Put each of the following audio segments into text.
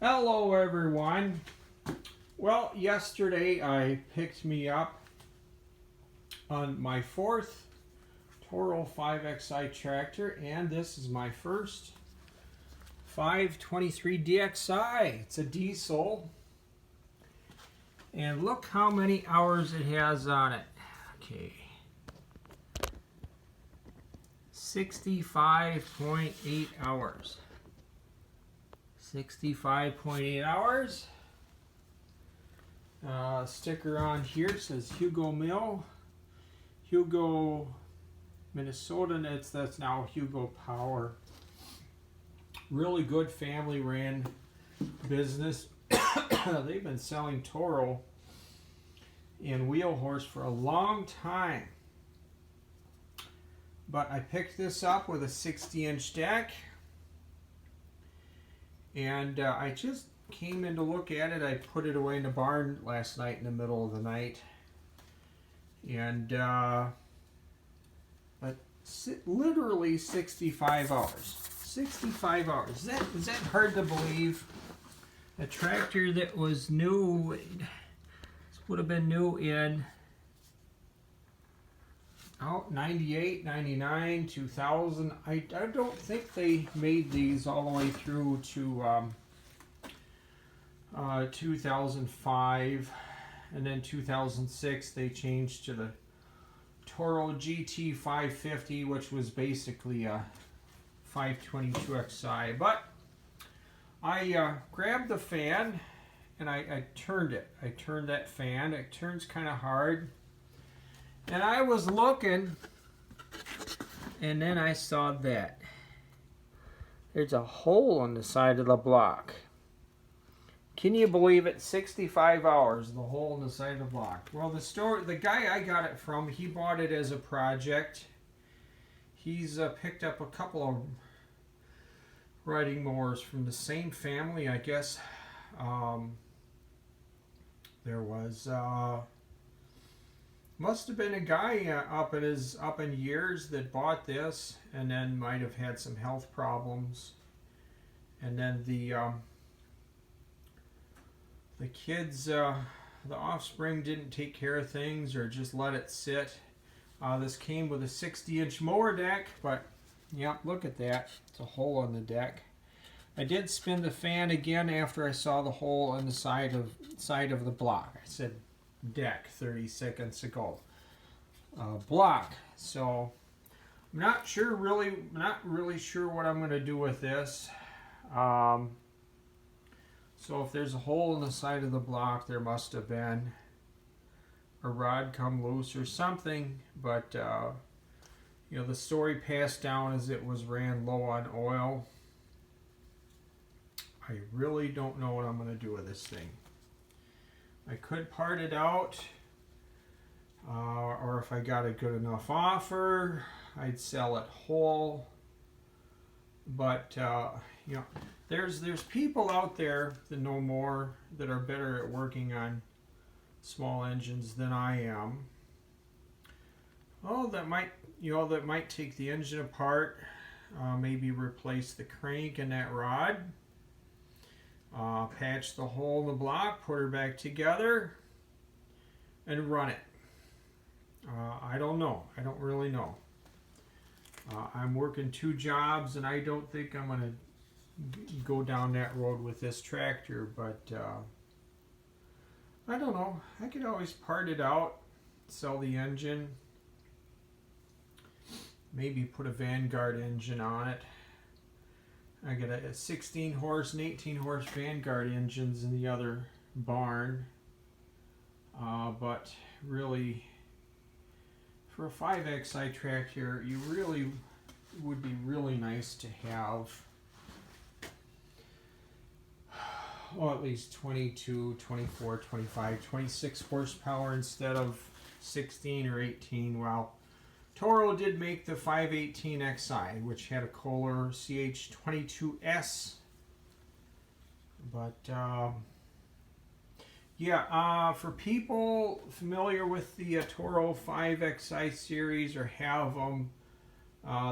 Hello everyone. Well, yesterday I picked me up on my fourth Toro 5Xi tractor, and this is my first 523Dxi. It's a diesel, and look how many hours it has on it. Okay, 65.8 hours. 65.8 hours. Sticker on here says Hugo Mill, Hugo, Minnesota, and that's now Hugo Power. Really good family ran business. They've been selling Toro and wheel horse for a long time. But I picked this up with a 60-inch deck. And I just came in to look at it. I put it away in the barn last night in the middle of the night. And but literally 65 hours. 65 hours. Is that hard to believe? A tractor that was new, this would have been new in 98, 99, 2000. I don't think they made these all the way through to 2005, and then 2006 they changed to the Toro GT550, which was basically a 522Xi. But I grabbed the fan and I turned it. I turned that fan. It turns kind of hard. And I was looking, and then I saw that. There's a hole in the side of the block. Can you believe it? 65 hours, the hole in the side of the block. Well, the guy I got it from, he bought it as a project. He's picked up a couple of riding mowers from the same family, I guess. There was... must have been a guy up in years that bought this, and then might have had some health problems, and then the kids, the offspring, didn't take care of things or just let it sit. This came with a 60-inch mower deck, but yeah, look at that. It's a hole in the deck. I did spin the fan again after I saw the hole in the side of the block. I said deck 30 seconds ago. Block. So I'm not really sure what I'm going to do with this. So if there's a hole in the side of the block, there must have been a rod come loose or something. But you know, the story passed down as it was ran low on oil. I really don't know what I'm going to do with this thing. I could part it out, or if I got a good enough offer, I'd sell it whole. But you know, there's people out there that know more, that are better at working on small engines than I am. Oh, that might take the engine apart, maybe replace the crank and that rod. Patch the hole in the block, put her back together, and run it. I don't know. I don't really know. I'm working 2 jobs, and I don't think I'm going to go down that road with this tractor, but I don't know. I could always part it out, sell the engine, maybe put a Vanguard engine on it. I got a 16 horse and 18 horse Vanguard engines in the other barn. But really, for a 5Xi tractor, it would be really nice to have, well, at least 22, 24, 25, 26 horsepower instead of 16 or 18. Well, Toro did make the 518Xi, which had a Kohler CH22S. But, yeah, for people familiar with the Toro 5Xi series or have them,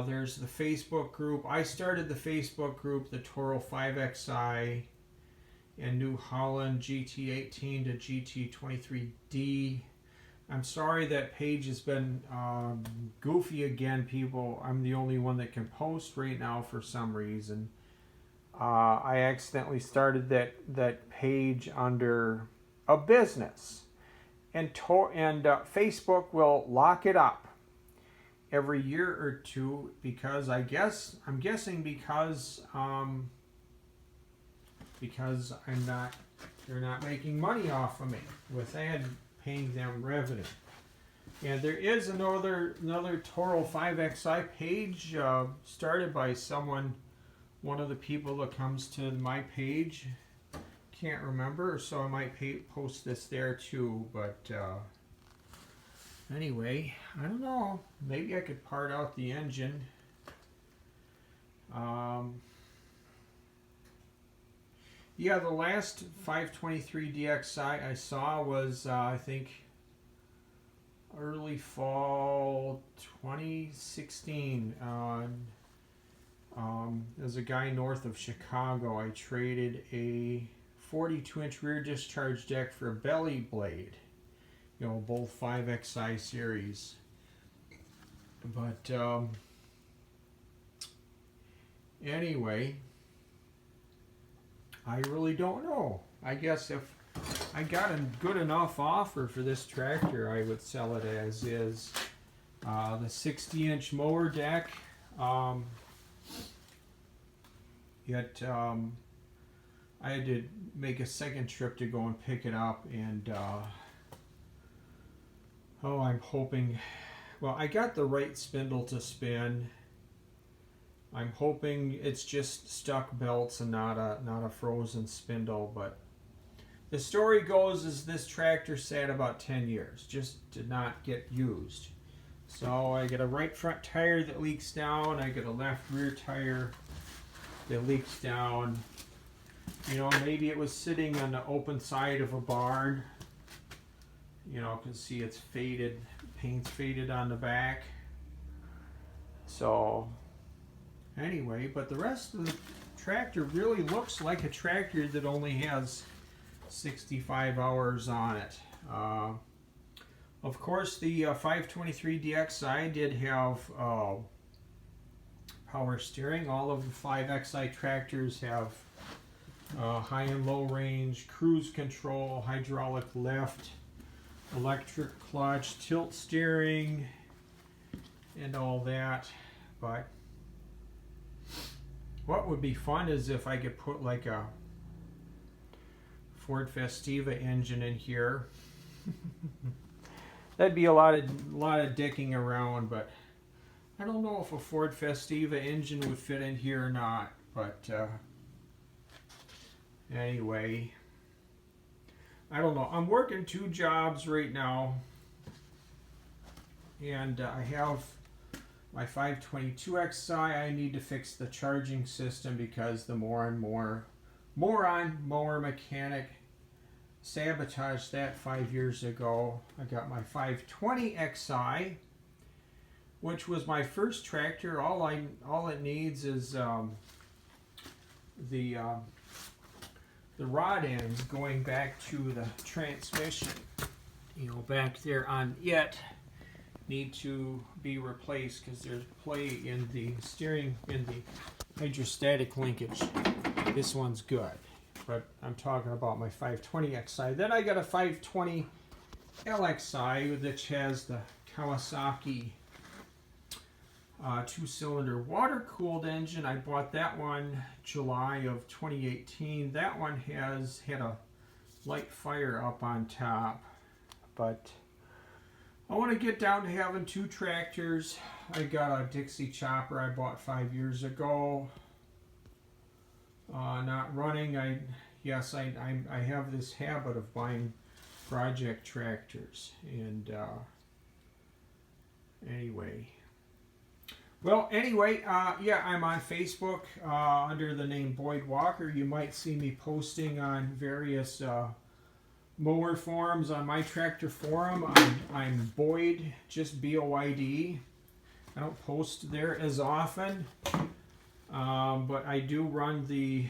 there's the Facebook group. I started the Facebook group, the Toro 5Xi, and new Holland GT18 to GT23D. I'm sorry that page has been goofy again, people. I'm the only one that can post right now for some reason. I accidentally started that page under a business, and Facebook will lock it up every year or two because I'm guessing because they're not making money off of me with paying them revenue. And there is another Toro 5Xi page started by one of the people that comes to my page. Can't remember, so I might post this there too. But anyway, I don't know. Maybe I could part out the engine. Yeah, the last 523Dxi I saw was, I think, early fall 2016. There's a guy north of Chicago. I traded a 42-inch rear discharge deck for a belly blade. You know, both 5Xi series. But anyway, I really don't know. I guess if I got a good enough offer for this tractor, I would sell it as is. The 60-inch mower deck, I had to make a second trip to go and pick it up, and I'm hoping, well, I got the right spindle to spin. I'm hoping it's just stuck belts and not a frozen spindle. But the story goes is this tractor sat about 10 years, just did not get used. So I get a right front tire that leaks down, I get a left rear tire that leaks down. You know, maybe it was sitting on the open side of a barn. You know, you can see it's faded, paint's faded on the back. So anyway, but the rest of the tractor really looks like a tractor that only has 65 hours on it. Of course, the 523Dxi did have power steering. All of the 5Xi tractors have high and low range, cruise control, hydraulic lift, electric clutch, tilt steering, and all that. But what would be fun is if I could put like a Ford Festiva engine in here. That'd be a lot of dicking around, but I don't know if a Ford Festiva engine would fit in here or not. But anyway, I don't know. I'm working 2 jobs right now, and I have my 522Xi. I need to fix the charging system because the moron mower mechanic sabotaged that 5 years ago. I got my 520Xi, which was my first tractor. All it needs is the rod ends going back to the transmission. You know, back there on it need to be replaced because there's play in the steering, in the hydrostatic linkage. This one's good, but I'm talking about my 520Xi. Then I got a 520 LXi, which has the Kawasaki 2-cylinder water-cooled engine. I bought that one July of 2018. That one has had a light fire up on top, but I want to get down to having 2 tractors. I got a Dixie chopper I bought 5 years ago. Not running. I have this habit of buying project tractors, and anyway. Well, anyway, yeah, I'm on Facebook under the name Boyd Walker. You might see me posting on various mower forums. On my tractor forum, I'm Boyd, just B-O-I-D. I don't post there as often, but I do run the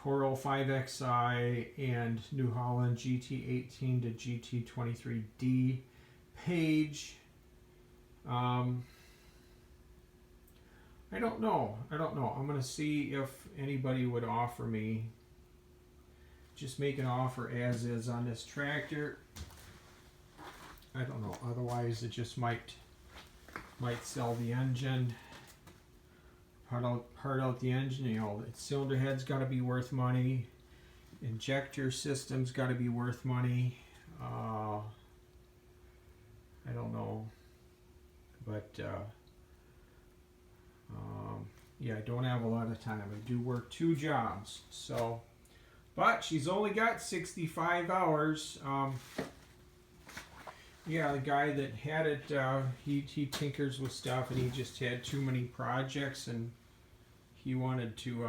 Toro 5Xi and New Holland GT23D page. I don't know. I'm going to see if anybody would offer me, just make an offer as is on this tractor. I don't know. Otherwise, it just might sell the engine, part out the engine. You know, the cylinder head's got to be worth money. Injector system's got to be worth money. I don't know, but yeah, I don't have a lot of time. I do work 2 jobs, so. But she's only got 65 hours. Yeah, the guy that had it, he tinkers with stuff, and he just had too many projects, and he wanted to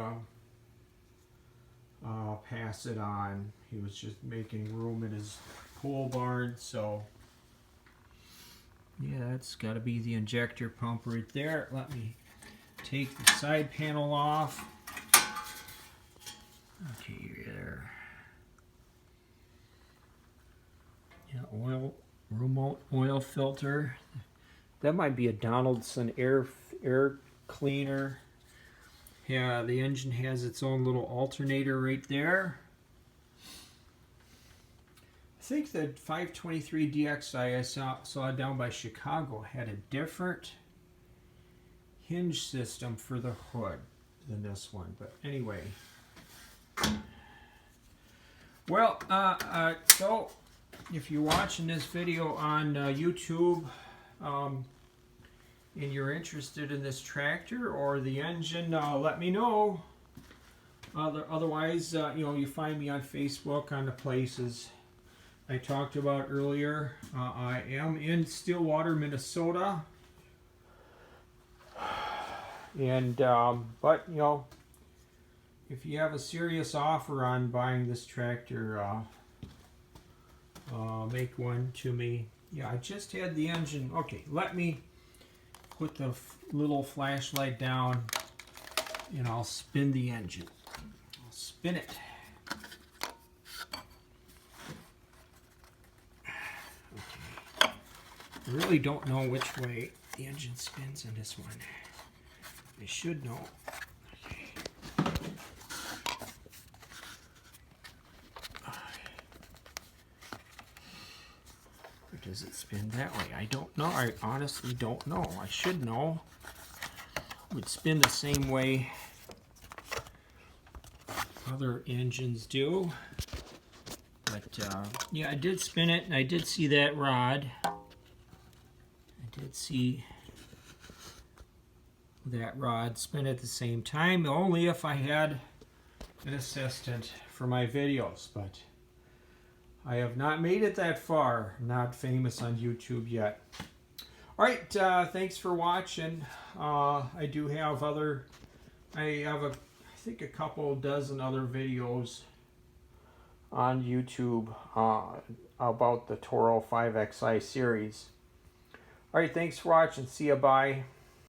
pass it on. He was just making room in his pole barn, so yeah, that's got to be the injector pump right there. Let me take the side panel off. Okay, there. Yeah, remote oil filter. That might be a Donaldson air cleaner. Yeah, the engine has its own little alternator right there. I think the 523Dxi I saw down by Chicago had a different hinge system for the hood than this one. But anyway. Well, so if you're watching this video on YouTube and you're interested in this tractor or the engine, let me know. Otherwise, you know, you find me on Facebook on the places I talked about earlier. I am in Stillwater, Minnesota, and but you know, if you have a serious offer on buying this tractor, make one to me. Yeah, I just had the engine. Okay, let me put the little flashlight down and I'll spin the engine. I'll spin it. Okay. I really don't know which way the engine spins in this one. I should know. Does it spin that way? I don't know. I honestly don't know. I should know. It would spin the same way other engines do. But yeah, I did spin it, and I did see that rod. I did see that rod spin at the same time, only if I had an assistant for my videos. But I have not made it that far. I'm not famous on YouTube yet. Alright, thanks for watching. I do have I think a couple dozen other videos on YouTube about the Toro 5Xi series. Alright, thanks for watching. See ya, bye.